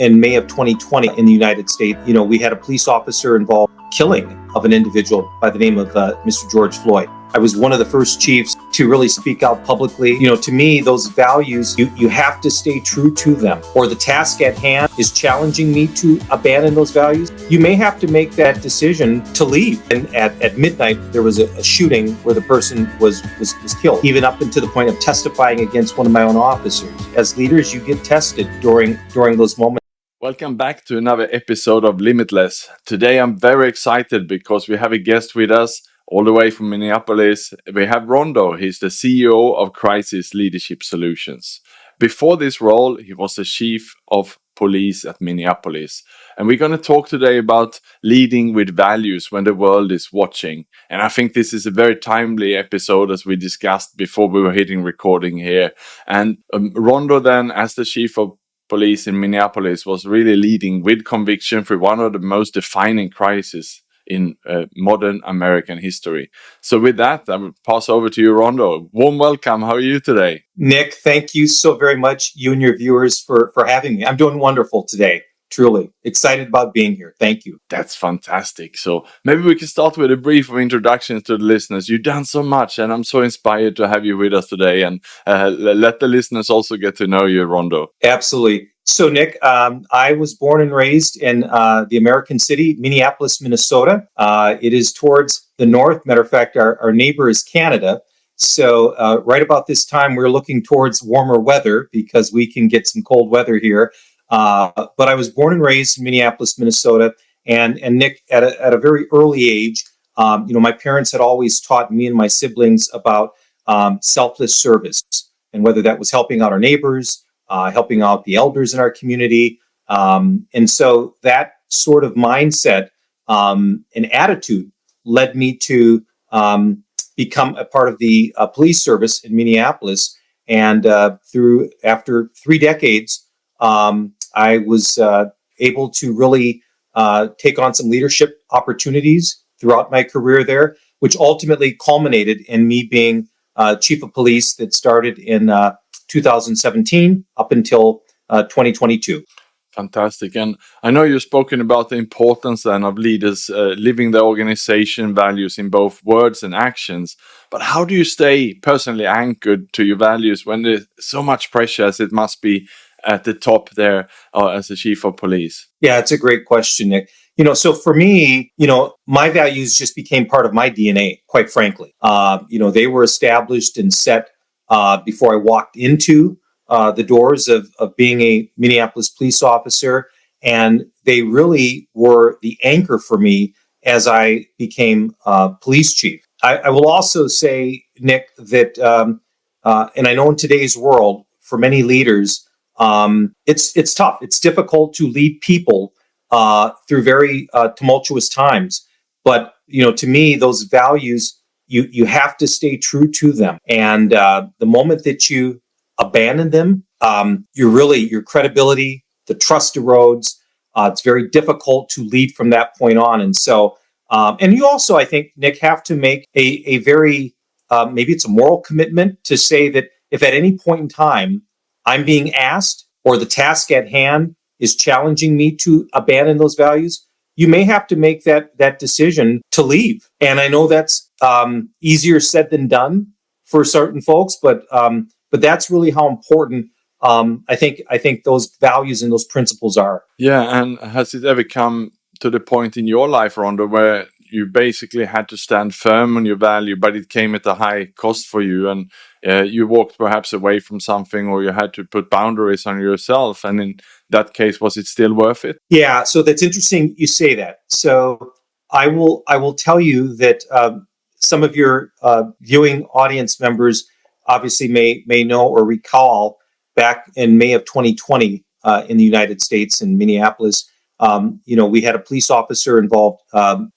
in May of 2020 in the United States. We had a police officer involved killing of an individual by the name of Mr. George Floyd. I was one of the first chiefs to really speak out publicly. To me, those values, you have to stay true to them, or the task at hand is challenging me to abandon those values. You may have to make that decision to leave. And at midnight, there was a shooting where the person was killed, even up into the point of testifying against one of my own officers. As leaders, you get tested during those moments. Welcome back to another episode of Limitless. Today I'm very excited because we have a guest with us all the way from Minneapolis. We have Rondo. He's the CEO of Crisis Leadership Solutions. Before this role, he was the chief of police at Minneapolis. And we're going to talk today about leading with values when the world is watching. And I think this is a very timely episode, as we discussed before we were hitting recording here. And Rondo then, as the chief of police in Minneapolis, was really leading with conviction through one of the most defining crises in modern American history. So with that, I will pass over to you, Rondo. Warm welcome. How are you today? Nick, thank you so very much, you and your viewers, for having me. I'm doing wonderful today. Truly excited about being here. Thank you. That's fantastic. So maybe we can start with a brief introduction to the listeners. You've done so much, and I'm so inspired to have you with us today. And let the listeners also get to know you, Rondo. Absolutely. So, Nick, I was born and raised in the American city, Minneapolis, Minnesota. It is towards the north. Matter of fact, our neighbor is Canada. So right about this time, we're looking towards warmer weather because we can get some cold weather here. But I was born and raised in Minneapolis, Minnesota. And Nick, at a very early age, my parents had always taught me and my siblings about selfless service, and whether that was helping out our neighbors, helping out the elders in our community. And so that sort of mindset and attitude led me to become a part of the police service in Minneapolis. And after 3 decades, I was able to really take on some leadership opportunities throughout my career there, which ultimately culminated in me being chief of police that started in 2017 up until 2022. Fantastic. And I know you've spoken about the importance then of leaders living their organization values in both words and actions. But how do you stay personally anchored to your values when there's so much pressure, as it must be at the top there as a chief of police? Yeah, it's a great question, Nick. So for me, my values just became part of my DNA, quite frankly. They were established and set before I walked into the doors of being a Minneapolis police officer. And they really were the anchor for me as I became police chief. I will also say, Nick, that, and I know in today's world, for many leaders, it's tough. It's difficult to lead people through very tumultuous times. But, to me, those values, you have to stay true to them. And the moment that you abandon them, your credibility, the trust erodes. It's very difficult to lead from that point on. And so, and you also, I think, Nick, have to make a very, maybe it's a moral commitment to say that if at any point in time I'm being asked or the task at hand is challenging me to abandon those values, you may have to make that decision to leave. And I know that's easier said than done for certain folks, but that's really how important I think those values and those principles are. Yeah, and has it ever come to the point in your life, Rondo, where you basically had to stand firm on your value, but it came at a high cost for you, and you walked perhaps away from something, or you had to put boundaries on yourself? And in that case, was it still worth it? Yeah, so that's interesting you say that. So I will tell you that some of your viewing audience members obviously may know or recall back in May of 2020 in the United States in Minneapolis. We had a police officer involved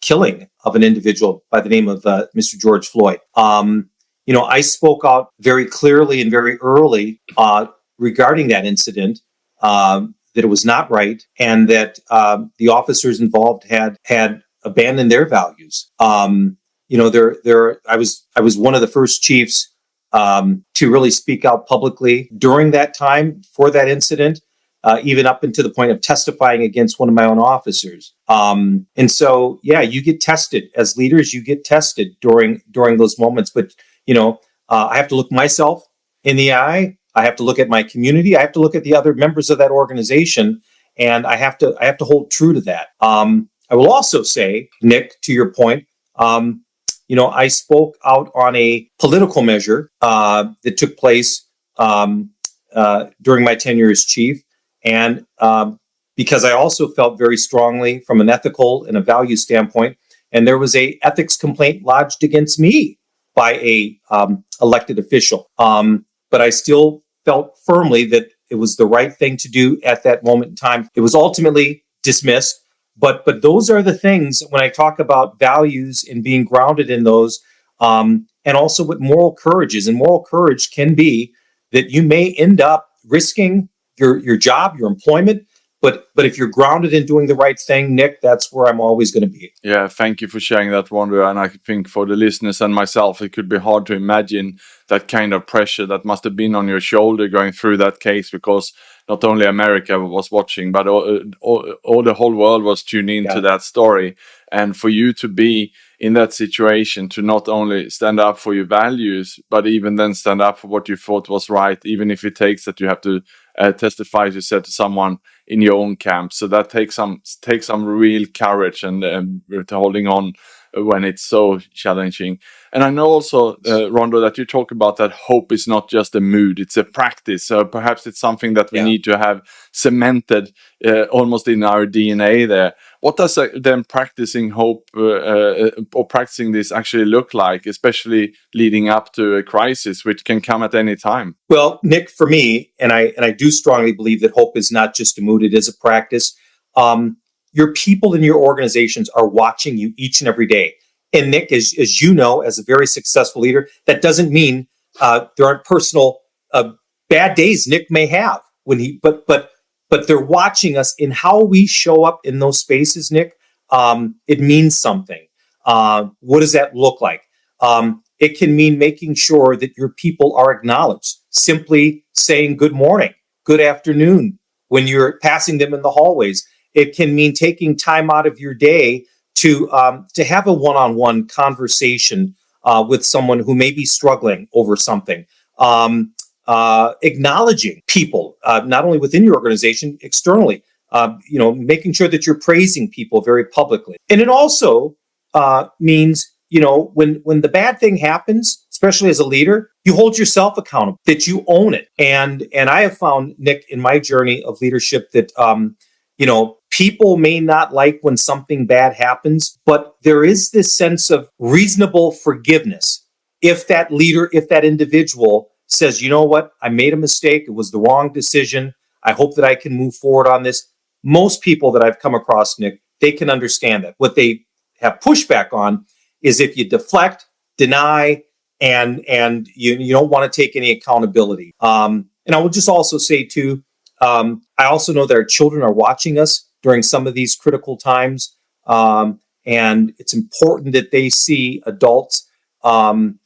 killing of an individual by the name of Mr. George Floyd. I spoke out very clearly and very early regarding that incident, that it was not right, and that the officers involved had abandoned their values. I was one of the first chiefs to really speak out publicly during that time for that incident. even up into the point of testifying against one of my own officers. And so, yeah, you get tested as leaders. You get tested during those moments. But I have to look myself in the eye. I have to look at my community. I have to look at the other members of that organization, and I have to hold true to that. I will also say, Nick, to your point, I spoke out on a political measure that took place during my tenure as chief, and because I also felt very strongly from an ethical and a value standpoint, and there was a ethics complaint lodged against me by a elected official. But I still felt firmly that it was the right thing to do at that moment in time. It was ultimately dismissed, but those are the things when I talk about values and being grounded in those, and also what moral courage is. And moral courage can be that you may end up risking your job, your employment, but if you're grounded in doing the right thing, Nick, that's where I'm always going to be. Yeah, thank you for sharing that, Rondo. And I think for the listeners and myself, it could be hard to imagine that kind of pressure that must have been on your shoulder going through that case, because not only America was watching, but all the whole world was tuning into that story. And for you to be in that situation, to not only stand up for your values, but even then stand up for what you thought was right, even if it takes that you have to testify, as you said, to someone in your own camp. So that takes some real courage and holding on when it's so challenging. And I know also, Rondo, that you talk about that hope is not just a mood, it's a practice. So perhaps it's something that we need to have cemented almost in our DNA there. What does then practicing hope or practicing this actually look like, especially leading up to a crisis, which can come at any time? Well, Nick, for me, and I do strongly believe that hope is not just a mood, it is a practice. Your people in your organizations are watching you each and every day. And Nick, as you know, as a very successful leader, that doesn't mean there aren't personal bad days Nick may have but they're watching us in how we show up in those spaces, Nick. It means something. What does that look like? It can mean making sure that your people are acknowledged, simply saying good morning, good afternoon when you're passing them in the hallways. It can mean taking time out of your day to have a one-on-one conversation with someone who may be struggling over something. Acknowledging people, not only within your organization, externally, making sure that you're praising people very publicly. And it also means, when the bad thing happens, especially as a leader, you hold yourself accountable, that you own it. And I have found, Nick, in my journey of leadership that, people may not like when something bad happens, but there is this sense of reasonable forgiveness. If that leader, if that individual says, you know what, I made a mistake, it was the wrong decision, I hope that I can move forward on this. Most people that I've come across, Nick, they can understand that. What they have pushback on is if you deflect, deny, and you don't want to take any accountability. And I would just also say too, I also know that our children are watching us during some of these critical times. And it's important that they see adults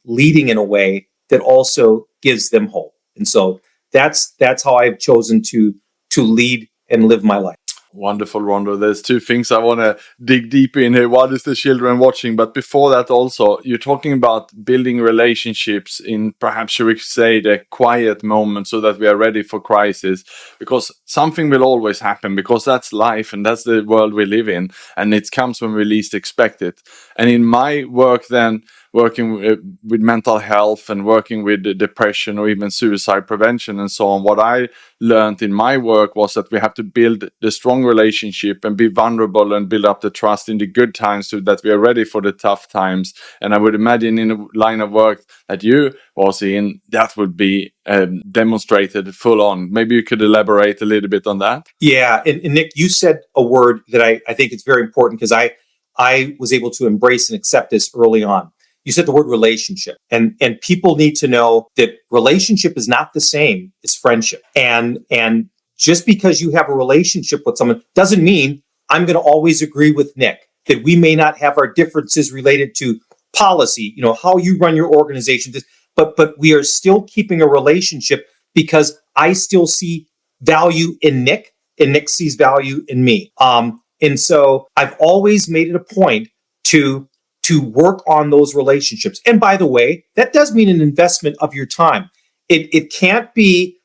leading in a way that also gives them hope. And so that's how I've chosen to lead and live my life. Wonderful, Rondo. There's two things I want to dig deep in here. One is the children watching, but before that also, you're talking about building relationships in, perhaps should we say, the quiet moment so that we are ready for crisis, because something will always happen, because that's life and that's the world we live in, and it comes when we least expect it. And in my work then, working with mental health and working with depression or even suicide prevention and so on, what I learned in my work was that we have to build the strong relationship and be vulnerable and build up the trust in the good times so that we are ready for the tough times. And I would imagine in a line of work that you was in, that would be demonstrated full on. Maybe you could elaborate a little bit on that. Yeah, and Nick, you said a word that I think it's very important, because I was able to embrace and accept this early on. You said the word relationship, and people need to know that relationship is not the same as friendship. And just because you have a relationship with someone doesn't mean I'm going to always agree with Nick, that we may not have our differences related to policy, how you run your organization, but we are still keeping a relationship because I still see value in Nick, and Nick sees value in me. And so I've always made it a point to work on those relationships. And by the way, that does mean an investment of your time. It can't be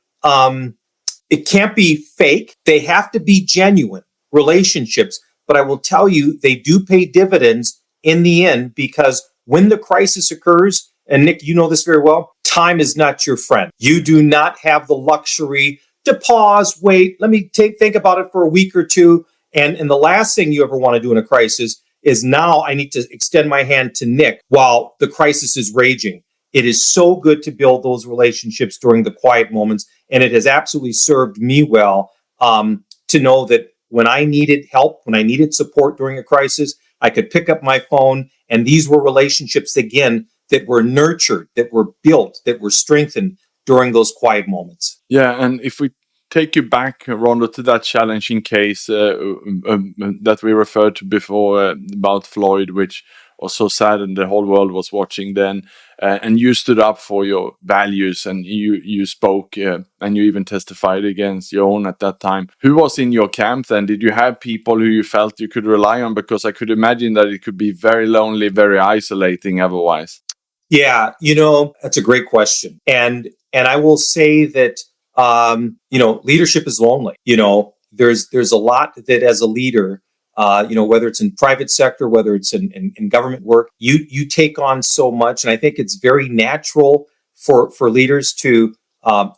fake. They have to be genuine relationships. But I will tell you, they do pay dividends in the end, because when the crisis occurs, and Nick, you know this very well, time is not your friend. You do not have the luxury to pause, wait, let me think about it for a week or two. And the last thing you ever want to do in a crisis is, now I need to extend my hand to Nick while the crisis is raging. It is so good to build those relationships during the quiet moments. And it has absolutely served me well to know that when I needed help, when I needed support during a crisis, I could pick up my phone. And these were relationships, again, that were nurtured, that were built, that were strengthened during those quiet moments. Yeah, and if we take you back, Rondo, to that challenging case that we referred to before about Floyd, which was so sad and the whole world was watching then, and you stood up for your values, and you spoke and you even testified against your own at that time. Who was in your camp then? Did you have people who you felt you could rely on? Because I could imagine that it could be very lonely, very isolating otherwise. Yeah, that's a great question. And I will say that, leadership is lonely. There's a lot that as a leader, whether it's in private sector, whether it's in government work, you take on so much. And I think it's very natural for leaders to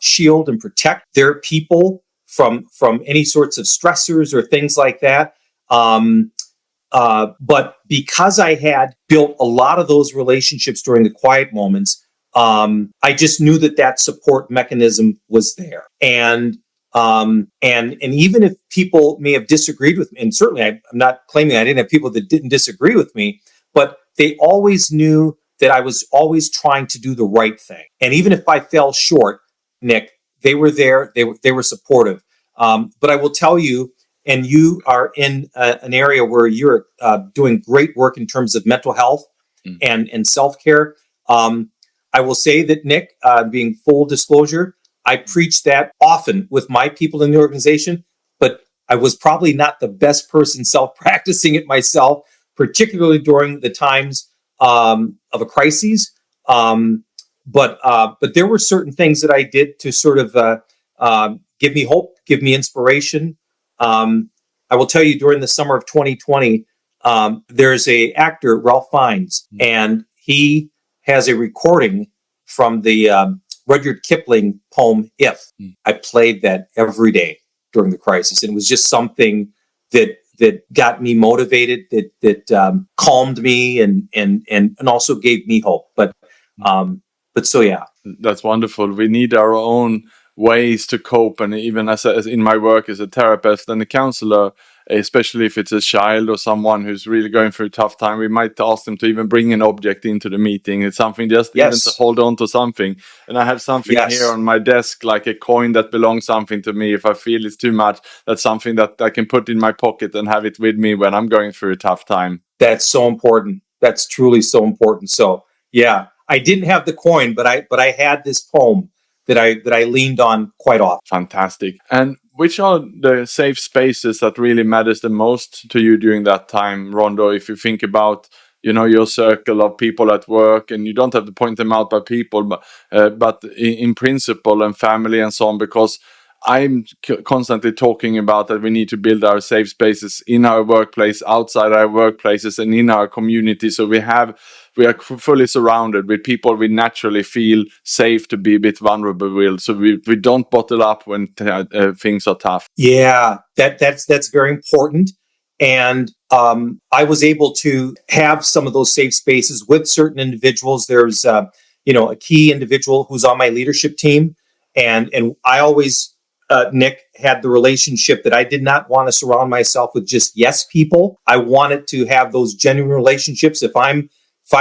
shield and protect their people from any sorts of stressors or things like that. But because I had built a lot of those relationships during the quiet moments, I just knew that support mechanism was there. And even if people may have disagreed with me, and certainly I'm not claiming I didn't have people that didn't disagree with me, but they always knew that I was always trying to do the right thing. And even if I fell short, Nick, they were there. They were supportive. But I will tell you, and you are in an area where you're doing great work in terms of mental health and self-care. I will say that, Nick, being full disclosure, I preach that often with my people in the organization, but I was probably not the best person self-practicing it myself, particularly during the times of a crisis. But there were certain things that I did to sort of give me hope, give me inspiration. I will tell you, during the summer of 2020, there's a actor, Ralph Fiennes, and he has a recording from the Rudyard Kipling poem, If. I played that every day during the crisis. And it was just something that got me motivated, that calmed me and also gave me hope. But so, yeah. That's wonderful. We need our own ways to cope, and even as in my work as a therapist and a counselor, especially if it's a child or someone who's really going through a tough time, we might ask them to even bring an object into the meeting. It's something just even to hold on to something. And I have something here on my desk, like a coin that belongs something to me. If I feel it's too much, that's something that I can put in my pocket and have it with me when I'm going through a tough time. That's so important. That's truly so important. So yeah, I didn't have the coin, but I had this poem that I leaned on quite often. Fantastic. And which are the safe spaces that really matters the most to you during that time, Rondo? If you think about, your circle of people at work, and you don't have to point them out by people, but in principle and family and so on, because I'm constantly talking about that we need to build our safe spaces in our workplace, outside our workplaces, and in our community. So we are fully surrounded with people we naturally feel safe to be a bit vulnerable with. So we don't bottle up when things are tough. Yeah, that's very important. And I was able to have some of those safe spaces with certain individuals. There's a key individual who's on my leadership team, and I always Nick, had the relationship that I did not want to surround myself with just yes people. I wanted to have those genuine relationships. If I'm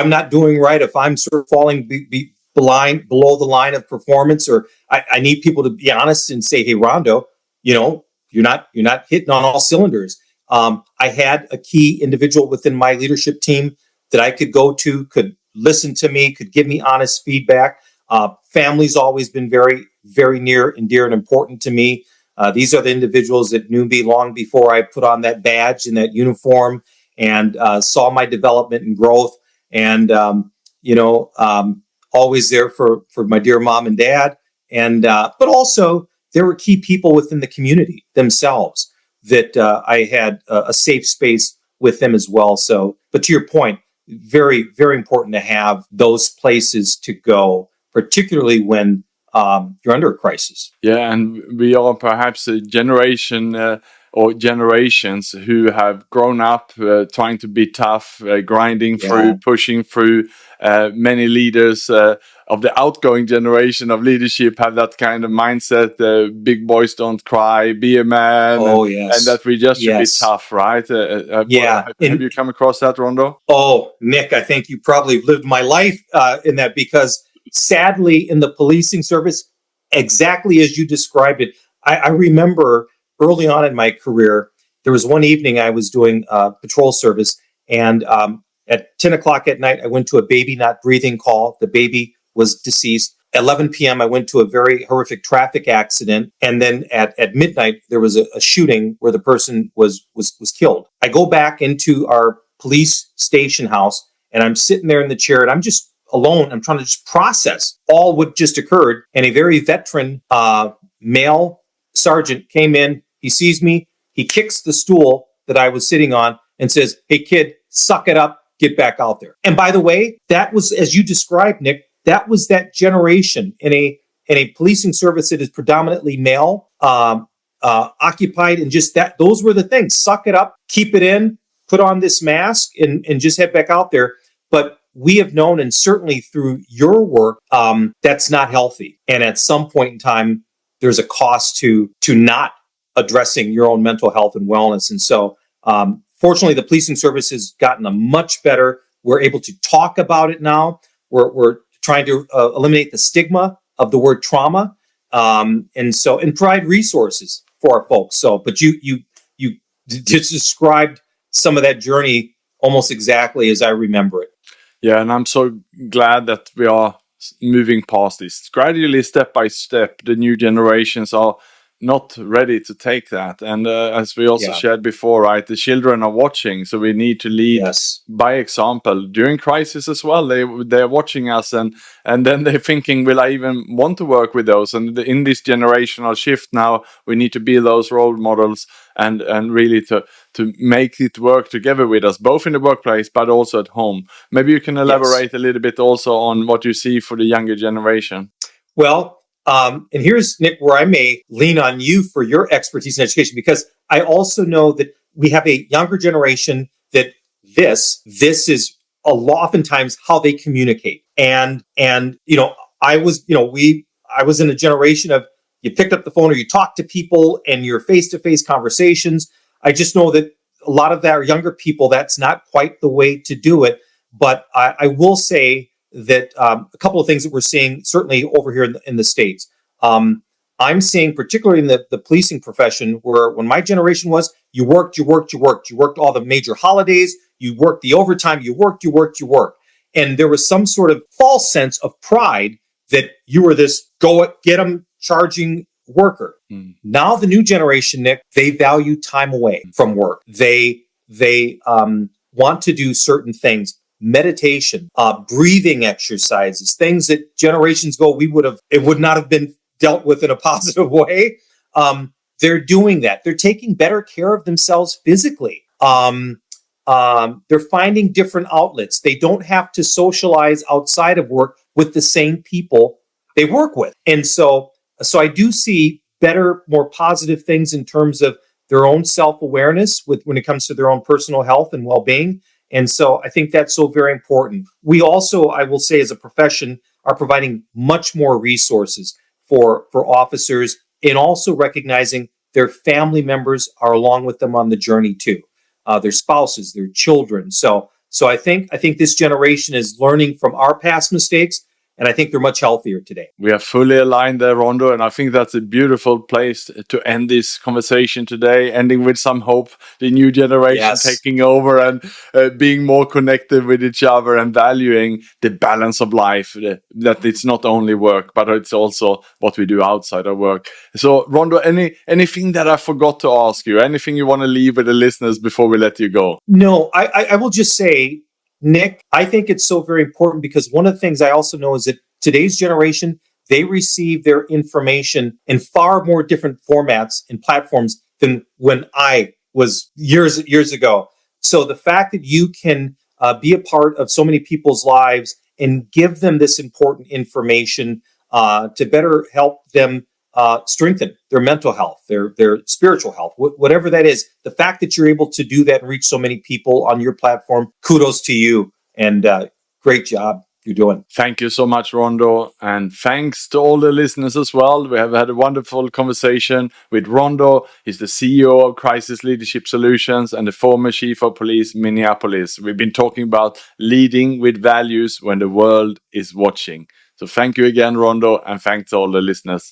not doing right, if I'm sort of falling below the line of performance, or I need people to be honest and say, hey, Rondo, you're not hitting on all cylinders. I had a key individual within my leadership team that I could go to, could listen to me, could give me honest feedback. Family's always been very, very near and dear and important to me. These are the individuals that knew me long before I put on that badge and that uniform, and saw my development and growth, and always there for my dear mom and dad, and but also there were key people within the community themselves that I had a safe space with them as well. So, but to your point, very, very important to have those places to go, particularly when you're under a crisis. Yeah, and we are perhaps a generation or generations who have grown up trying to be tough, grinding through, pushing through. Many leaders of the outgoing generation of leadership have that kind of mindset: big boys don't cry, be a man, and that we just should be tough, right? Have you come across that, Rondo? Oh, Nick, I think you probably lived my life in that, because sadly, in the policing service, exactly as you described it, I remember early on in my career, there was one evening I was doing patrol service, and at 10 o'clock at night, I went to a baby not breathing call. The baby was deceased. At 11 p.m., I went to a very horrific traffic accident. And then at midnight, there was a shooting where the person was killed. I go back into our police station house, and I'm sitting there in the chair, and I'm just alone. I'm trying to just process all what just occurred. And a very veteran male sergeant came in. He sees me. He kicks the stool that I was sitting on and says, "Hey, kid, suck it up. Get back out there." And by the way, that was, as you described, Nick, that was that generation in a policing service that is predominantly male, occupied, and just that. Those were the things: suck it up, keep it in, put on this mask, and just head back out there. But we have known, and certainly through your work, that's not healthy. And at some point in time, there's a cost to not addressing your own mental health and wellness. And so, fortunately, the policing service has gotten a much better. We're able to talk about it now. We're trying to eliminate the stigma of the word trauma, and provide resources for our folks. So, but you just described some of that journey almost exactly as I remember it. Yeah, and I'm so glad that we are moving past this gradually, step by step. The new generations are not ready to take that, and as we also shared before, right, the children are watching, so we need to lead by example during crisis as well. They're watching us, and then they're thinking, will I even want to work with those? And in this generational shift now, we need to be those role models and really to make it work together with us, both in the workplace but also at home. Maybe you can elaborate a little bit also on what you see for the younger generation. Well, and here's, Nick, where I may lean on you for your expertise in education, because I also know that we have a younger generation that this is oftentimes how they communicate. And I was in a generation of, you picked up the phone or you talk to people and your face-to-face conversations. I just know that a lot of our younger people, that's not quite the way to do it. But I will say that a couple of things that we're seeing, certainly over here in the States. I'm seeing, particularly in the policing profession, where when my generation was, you worked all the major holidays, you worked the overtime, you worked. And there was some sort of false sense of pride that you were this get them charging worker. Now the new generation, Nick, they value time away from work. They want to do certain things. Meditation, breathing exercises, things that generations ago it would not have been dealt with in a positive way. They're doing that. They're taking better care of themselves physically. They're finding different outlets. They don't have to socialize outside of work with the same people they work with. And so I do see better, more positive things in terms of their own self-awareness when it comes to their own personal health and well-being. And so I think that's so very important. We also, I will say, as a profession, are providing much more resources for officers, and also recognizing their family members are along with them on the journey too. Their spouses, their children. So I think this generation is learning from our past mistakes, And I think they're much healthier today. We are fully aligned there, Rondo, and I think that's a beautiful place to end this conversation today, ending with some hope, the new generation Yes. taking over and being more connected with each other and valuing the balance of life, that it's not only work, but it's also what we do outside of work. So, Rondo, anything that I forgot to ask you, anything you want to leave with the listeners before we let you go? No, I will just say, Nick, I think it's so very important because one of the things I also know is that today's generation, they receive their information in far more different formats and platforms than when I was years ago. So the fact that you can be a part of so many people's lives and give them this important information to better help them strengthen their mental health, their spiritual health, whatever that is. The fact that you're able to do that and reach so many people on your platform, kudos to you, and great job you're doing. Thank you so much, Rondo, and thanks to all the listeners as well. We have had a wonderful conversation with Rondo. He's the CEO of Crisis Leadership Solutions and the former Chief of Police, Minneapolis. We've been talking about leading with values when the world is watching. So thank you again, Rondo, and thanks to all the listeners.